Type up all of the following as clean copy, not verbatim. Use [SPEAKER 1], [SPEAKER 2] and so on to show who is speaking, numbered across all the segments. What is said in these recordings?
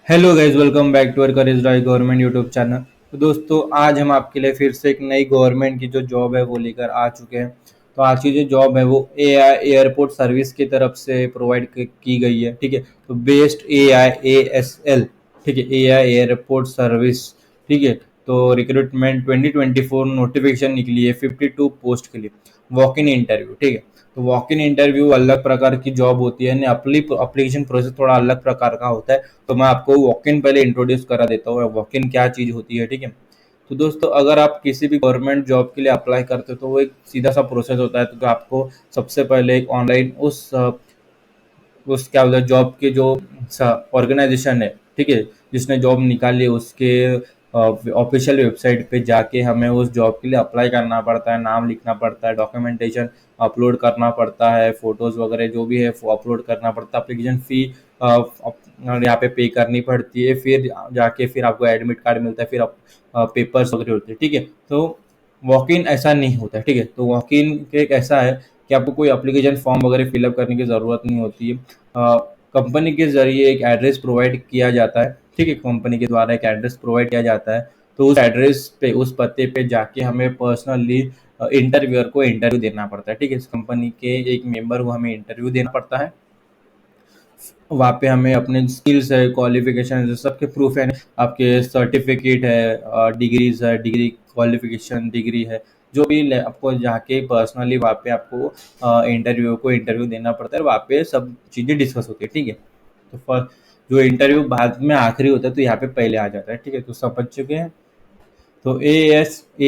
[SPEAKER 1] Hello guys, welcome back to our courage drive government YouTube channel. तो दोस्तों, आज हम आपके लिए फिर से एक नई गवर्नमेंट की जो जॉब है वो लेकर आ चुके हैं। तो आज की जो जॉब है वो एआई एयरपोर्ट सर्विस की तरफ से प्रोवाइड की गई है। ठीक है, तो बेस्ड AIASL। ठीक है, एआई एयरपोर्ट सर्विस। ठीक है, तो रिक्रूटमेंट 2024 नोटिफिकेशन निकली है 52 पोस्ट के लिए। Walk in interview. ठीक है, तो वॉक इन इंटरव्यू अलग प्रकार की जॉब होती है, अप्लीकेशन प्रोसेस थोड़ा अलग प्रकार का होता है। तो मैं आपको वॉक इन पहले इंट्रोड्यूस करा देता हूँ, वॉक इन क्या चीज़ होती है। ठीक है, तो दोस्तों, अगर आप किसी भी गवर्नमेंट जॉब के लिए अप्लाई करते हो तो वो एक सीधा सा प्रोसेस होता है। तो आपको सबसे पहले एक ऑनलाइन उस क्या बोलते हैं, जॉब के जो ऑर्गेनाइजेशन है, ठीक है, जिसने जॉब निकाली है, उसके ऑफिशियल वेबसाइट पे जाके हमें उस जॉब के लिए अप्लाई करना पड़ता है। नाम लिखना पड़ता है, डॉक्यूमेंटेशन अपलोड करना पड़ता है, फोटोज़ वगैरह जो भी है वो अपलोड करना पड़ता है। एप्लीकेशन फ़ी यहाँ पे करनी पड़ती है। फिर जाके फिर आपको एडमिट कार्ड मिलता है, फिर आप पेपर्स वगैरह होते हैं। ठीक है, तो वॉक इन ऐसा नहीं होता है। ठीक है, तो वॉक इन एक ऐसा है कि आपको कोई एप्लीकेशन फॉर्म वगैरह फिलअप करने की ज़रूरत नहीं होती है। कंपनी के ज़रिए एक एड्रेस प्रोवाइड किया जाता है। ठीक है, कंपनी के द्वारा एक एड्रेस प्रोवाइड किया जाता है। तो उस एड्रेस पे, उस पते पे जाके हमें पर्सनली इंटरव्यूअर को इंटरव्यू देना पड़ता है। ठीक है, इस कंपनी के एक मेंबर को हमें इंटरव्यू देना पड़ता है। वहाँ पे हमें अपने स्किल्स है, क्वालिफिकेशन सबके प्रूफ है, आपके सर्टिफिकेट है, डिग्रीज है, डिग्री क्वालिफिकेशन डिग्री है, जो भी आपको जाके पर्सनली वहाँ पे आपको इंटरव्यू देना पड़ता है। वहाँ पे सब चीज़ें डिस्कस होती है। ठीक है, तो फर्स्ट जो इंटरव्यू बाद में आखिरी होता है तो यहाँ पे पहले आ जाता है। ठीक है, तो समझ चुके हैं। तो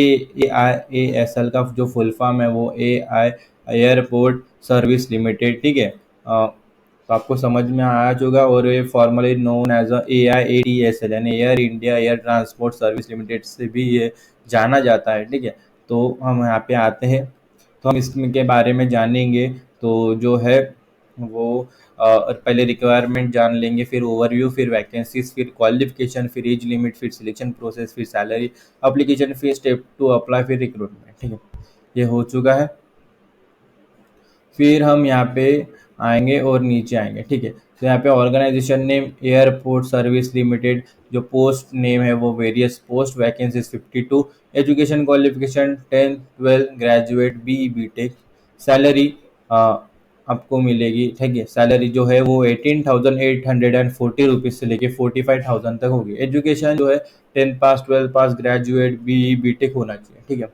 [SPEAKER 1] AIASL का जो फुल फॉर्म है वो AI एयरपोर्ट सर्विस लिमिटेड। ठीक है, तो आपको समझ में आया होगा। और ये फॉर्मली नोन एज AIATSL यानी air India air transport service limited से भी ये जाना जाता है। ठीक है, तो हम यहाँ पे आते हैं, तो हम इसके बारे में जानेंगे। तो जो है वो पहले रिक्वायरमेंट जान लेंगे, फिर ओवरव्यू, फिर वैकेंसीज, फिर क्वालिफिकेशन, फिर एज लिमिट, फिर सिलेक्शन प्रोसेस, फिर salary, application fee, step to apply, फिर रिक्रूटमेंट। ठीक है, ये हो चुका है। फिर हम यहाँ पे आएंगे और नीचे आएंगे। ठीक है, तो यहाँ पे organisation name airport service limited, जो पोस्ट नेम है वो various post, vacancies 52, education qualification 10 12 graduate BE BTech। Salary आपको मिलेगी। ठीक है, सैलरी जो है वो 18,840 रुपीज़ से लेके 45,000 तक होगी। एजुकेशन जो है 10 पास, 12 पास, ग्रेजुएट BE BTech होना चाहिए। ठीक है,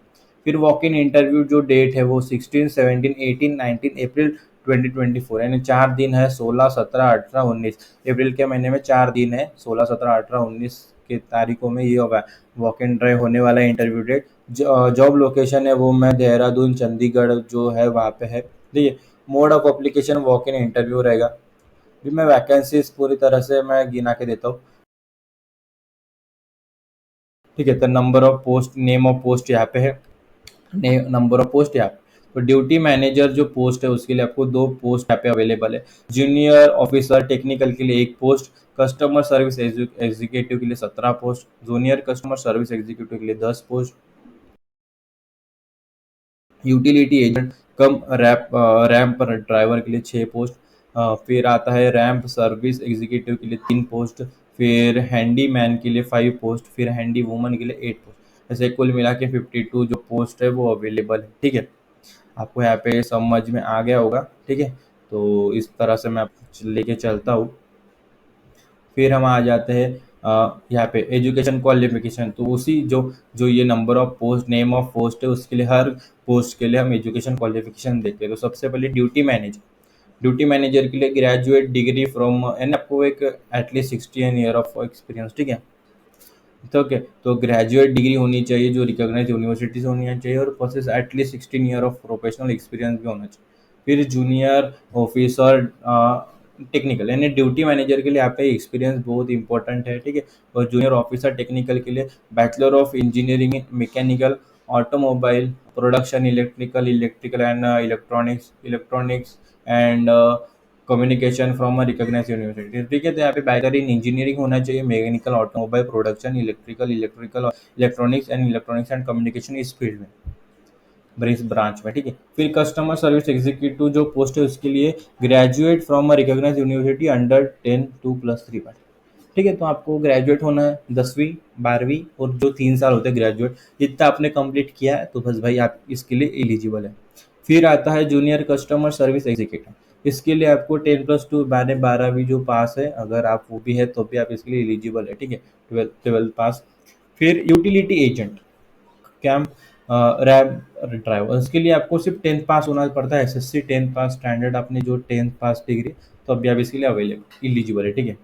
[SPEAKER 1] फिर वॉक इन इंटरव्यू जो डेट है वो 16 17 18 19 अप्रैल 2024, यानी 4 दिन है, 16 17 18 19। अप्रैल के महीने में 4 दिन है, 16 17 18 19 के तारीखों में ये होगा वॉक इन ड्राइव होने वाला इंटरव्यू डेट। जॉब लोकेशन है वो मैं देहरादून चंडीगढ़ जो है वहाँ पे है। ठीक है, mode of application walk in interview रहेगा। भी मैं वैकेंसीज पूरी तरह से मैं गिना के देता हूँ। ठीक है, तो number of post, name of post यहाँ पे है, नंबर ऑफ पोस्ट यहाँ पे। तो ड्यूटी मैनेजर जो पोस्ट है उसके लिए आपको 2 पोस्ट यहाँ पे अवेलेबल है। जूनियर ऑफिसर टेक्निकल के लिए 1 पोस्ट, कस्टमर सर्विस एग्जीक्यूटिव के लिए 17 post, junior customer service executive के लिए 10 post, utility agent cum ramp driver के लिए 6 पोस्ट। फिर आता है रैम्प सर्विस एग्जीक्यूटिव के लिए 3 पोस्ट, फिर हैंडी मैन के लिए 5 पोस्ट, फिर हैंडी वुमन के लिए 8 पोस्ट। ऐसे कुल मिला के 52 जो पोस्ट है वो अवेलेबल है। ठीक है, आपको यहाँ पे समझ में आ गया होगा। ठीक है, तो इस तरह से मैं लेके चलता हूँ। फिर हम आ जाते हैं यहाँ पे एजुकेशन क्वालिफिकेशन। तो उसी जो जो ये number of post, name of post है, उसके लिए हर पोस्ट के लिए हम एजुकेशन क्वालिफिकेशन देखते हैं। तो सबसे पहले ड्यूटी मैनेजर के लिए ग्रेजुएट डिग्री फ्रॉम एंड आपको एक एटलीस्ट 16 ईयर ऑफ एक्सपीरियंस। ठीक है, तो ओके, तो ग्रेजुएट डिग्री होनी चाहिए जो रिकॉग्नाइज यूनिवर्सिटी से होनी चाहिए, और process at least 16 year of professional experience भी होना चाहिए। फिर जूनियर ऑफिसर टेक्निकल, यानी ड्यूटी मैनेजर के लिए यहाँ पे एक्सपीरियंस बहुत इंपॉर्टेंट है। ठीक है, और जूनियर ऑफिसर टेक्निकल के लिए bachelor of engineering in mechanical, automobile production, electrical and electronics and communication from a recognised university. ठीक है, तो यहाँ पे बैचलर इन इंजीनियरिंग होना चाहिए, mechanical, automobile production, electrical and communication इस फील्ड में, इस ब्रांच में। ठीक है, फिर कस्टमर सर्विस एग्जीक्यूटिव जो पोस्ट है उसके लिए graduate from a recognised university under 10 2+3 पर। ठीक है, तो आपको ग्रेजुएट होना है 10वीं 12वीं और जो 3 साल होते हैं ग्रेजुएट, इतना आपने कंप्लीट किया है तो बस भाई आप इसके लिए एलिजिबल है। फिर आता है जूनियर कस्टमर सर्विस एग्जीक्यूटिव। इसके लिए आपको 10+2 मैंने 12वीं जो पास है, अगर आप वो भी है तो भी आप इसके लिए एलिजिबल है। ठीक है, ट्वेल्थ पास। फिर यूटिलिटी एजेंट कैंप रैब ड्राइवर, इसके लिए आपको सिर्फ 10th पास होना पड़ता है, एसएससी 10th पास स्टैंडर्ड आपने जो 10th पास डिग्री, तो अभी आप इसके लिए अवेलेबल एलिजिबल है। ठीक है।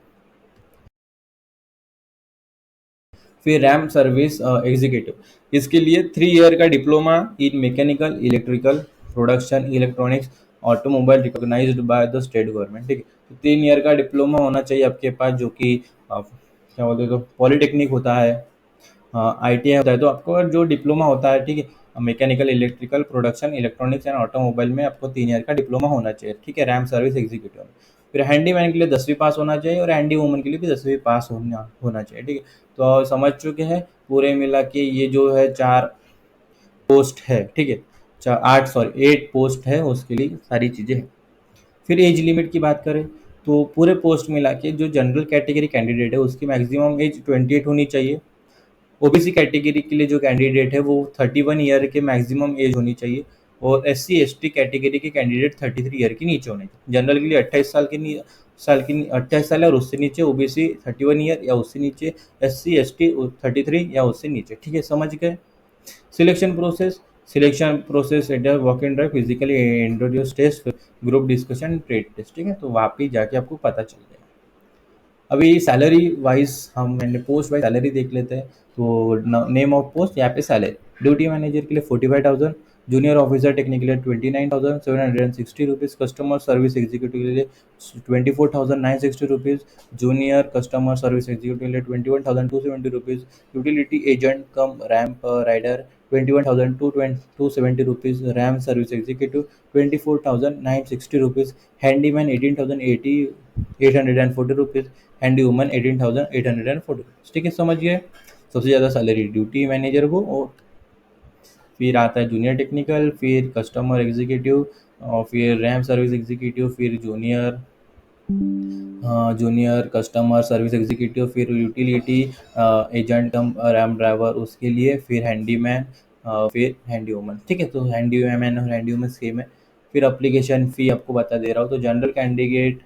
[SPEAKER 1] फिर रैम सर्विस एग्जीक्यूटिव, इसके लिए 3 ईयर का diploma in mechanical electrical production electronics automobile recognised by the state government. ठीक है, तो 3 ईयर का डिप्लोमा होना चाहिए आपके पास, जो कि क्या बोलते हैं, तो पॉलिटेक्निक होता है, आईटीआई होता है। तो आपको अगर जो डिप्लोमा होता है, ठीक है, mechanical electrical production electronics and automobile में आपको 3 ईयर का डिप्लोमा होना चाहिए। ठीक है, रैम सर्विस एग्जीक्यूटिव। फिर हैंडीमैन के लिए 10वीं पास होना चाहिए और हैंडी वूमन के लिए भी 10वीं पास होना होना चाहिए। ठीक है, तो समझ चुके हैं पूरे मिला के ये जो है 4 पोस्ट है। ठीक है, 8 पोस्ट है, उसके लिए सारी चीज़ें हैं। फिर एज लिमिट की बात करें तो पूरे पोस्ट मिला के जो जनरल कैटेगरी कैंडिडेट है उसकी मैक्सिमम एज 28 होनी चाहिए। ओबीसी कैटेगरी के लिए जो कैंडिडेट है वो 31 ईयर के मैक्सिमम एज होनी चाहिए। और एससी एसटी कैटेगरी के कैंडिडेट 33 ईयर के नीचे होने चाहिए। जनरल के लिए 28 साल और उससे नीचे, ओबीसी 31 ईयर या उससे नीचे, एससी एसटी 33 या उससे नीचे। ठीक है, समझ गए। Selection process at walk in drive physically introduce test group discussion trade test. ठीक है, तो वहाँ पे जाके आपको पता चल जाएगा। अभी सैलरी वाइज हम मैंने पोस्ट वाइज सैलरी देख लेते हैं। तो नेम ऑफ पोस्ट यहाँ पे सैलरी, ड्यूटी मैनेजर के लिए 45,000, जूनियर ऑफिसर टेक्निक के लिए 29,760 रुपीज़, कस्टमर सर्विस एग्जीक्यूटिव के लिए 24,960 rupees, junior customer service executive के लिए 21,270 rupees, utility agent cum ramp rider 21,270 rupees, ramp service executive 24,960 rupees, handyman 18,840 rupees, handy woman 18,840। ठीक है, समझिए। सबसे ज़्यादा सैलरी ड्यूटी मैनेजर को, और फिर आता है जूनियर टेक्निकल, फिर कस्टमर एग्जीक्यूटिव, और फिर रैम सर्विस एग्जीक्यूटिव, फिर जूनियर कस्टमर सर्विस एग्जीक्यूटिव, फिर यूटिलिटी एजेंट कम रैम ड्राइवर उसके लिए, फिर हैंडीमैन, फिर हैंडी वूमन। ठीक है, तो हैंडी मैन और हैंडी वूमन सेम है। फिर अप्लीकेशन फ़ी आपको बता दे रहा हूँ। तो general candidate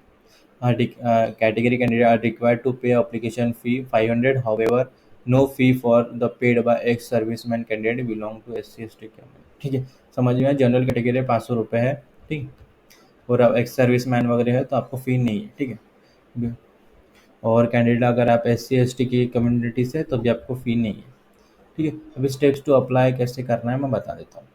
[SPEAKER 1] category candidate are required to pay application fee 500. However, no fee for the paid by ex serviceman candidate belong to SC ST category. ठीक है, समझ में। जनरल कैटेगरी 500 रुपये है। ठीक, और अब एक्स सर्विस मैन वगैरह है तो आपको फ़ी नहीं है। ठीक है, और कैंडिडेट अगर आप SC ST की कम्युनिटी से, तो भी आपको फ़ी नहीं है। ठीक है, अभी स्टेप्स टू अप्लाई कैसे करना है मैं बता देता हूँ।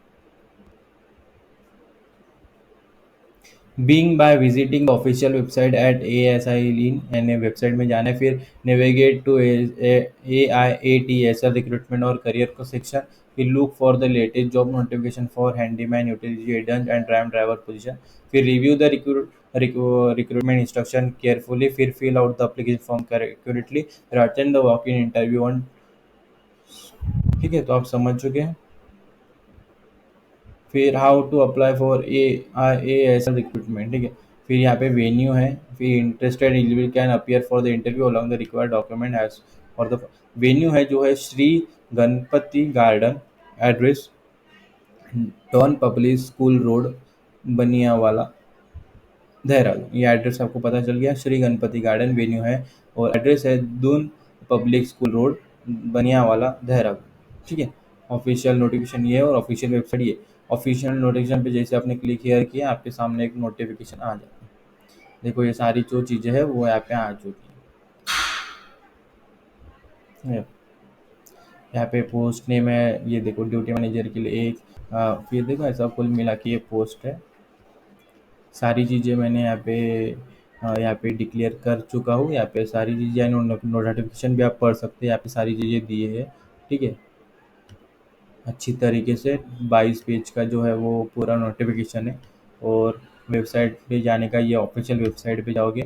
[SPEAKER 1] Being by visiting official website at ASI लीन, यानी वेबसाइट में जाना है। फिर नेविगेट टू AIATSL रिक्रूटमेंट और करियर को सेक्शन। फिर look for the latest job notification for handyman utility agent and ramp driver position. फिर review the recruitment instruction carefully. फिर fill out the application form accurately. फिर attend the walk in interview on. ठीक है, तो आप समझ चुके हैं। फिर how to apply for AIASL recruitment. ठीक है, फिर यहाँ पे वेन्यू है। फिर interested eligible can appear for the interview along the required document as for the venue है जो है Shri Ganpati garden, address Doon public school road, Baniyawala, Dehradun. ये एड्रेस आपको पता चल गया, श्री गणपति गार्डन वेन्यू है, और एड्रेस है Doon public school road, Baniyawala, Dehradun. ठीक है, ऑफिशियल नोटिफिकेशन ये है और ऑफिशियल वेबसाइट ये। ऑफिशियल नोटिफिकेशन पे जैसे आपने क्लिक किया किया, आपके सामने एक नोटिफिकेशन आ जाता है। देखो ये सारी जो चीज़ें हैं वो यहाँ पे आ चुकी है। यहाँ पे पोस्ट नेम है, ये देखो ड्यूटी मैनेजर के लिए एक, फिर देखो ऐसा कुल मिला के ये पोस्ट है। सारी चीज़ें मैंने यहाँ पे डिक्लेयर कर चुका हूँ। यहाँ पे सारी चीज़ें नोटिफिकेशन भी आप पढ़ सकते हैं, यहाँ पे सारी चीज़ें दी है। ठीक है, अच्छी तरीके से 22 पेज का जो है वो पूरा नोटिफिकेशन है। और वेबसाइट पे जाने का, ये ऑफिशियल वेबसाइट पे जाओगे।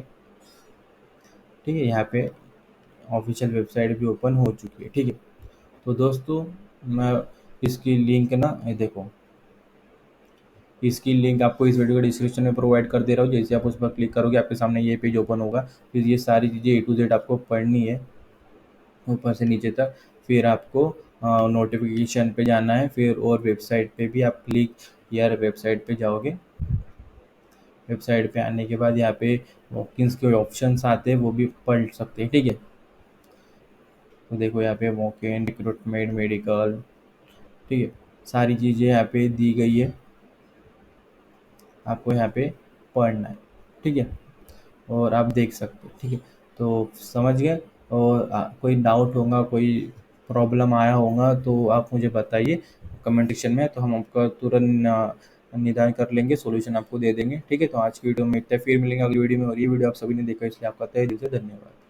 [SPEAKER 1] ठीक है, यहाँ पे ऑफिशियल वेबसाइट भी ओपन हो चुकी है। ठीक है, तो दोस्तों मैं इसकी लिंक ना, ये देखो इसकी लिंक आपको इस वीडियो के डिस्क्रिप्शन में प्रोवाइड कर दे रहा हूँ। जैसे आप उस पर क्लिक करोगे आपके सामने ये पेज ओपन होगा। फिर ये सारी चीज़ें ए टू जेड आपको पढ़नी है ऊपर से नीचे तक। फिर आपको नोटिफिकेशन पे जाना है, फिर और वेबसाइट पे भी आप क्लिक यार वेबसाइट पे जाओगे। वेबसाइट पे आने के बाद यहाँ पे वॉकिंग्स के ऑप्शंस आते हैं, वो भी पढ़ सकते हैं, ठीक है। तो देखो यहाँ पे वॉक इन, रिक्रूटमेंट, मेडिकल, ठीक है, सारी चीज़ें यहाँ पे दी गई है, आपको यहाँ पे पढ़ना है, ठीक है। और आप देख सकते हो, ठीक है। तो समझ गए। और कोई डाउट होगा, कोई प्रॉब्लम आया होगा तो आप मुझे बताइए कमेंट सेक्शन में, तो हम आपका तुरंत निदान कर लेंगे, सॉल्यूशन आपको दे देंगे, ठीक है। तो आज की वीडियो में इतना, फिर मिलेंगे अगली वीडियो में। और ये वीडियो आप सभी ने देखा इसलिए आपका तहे दिल से धन्यवाद।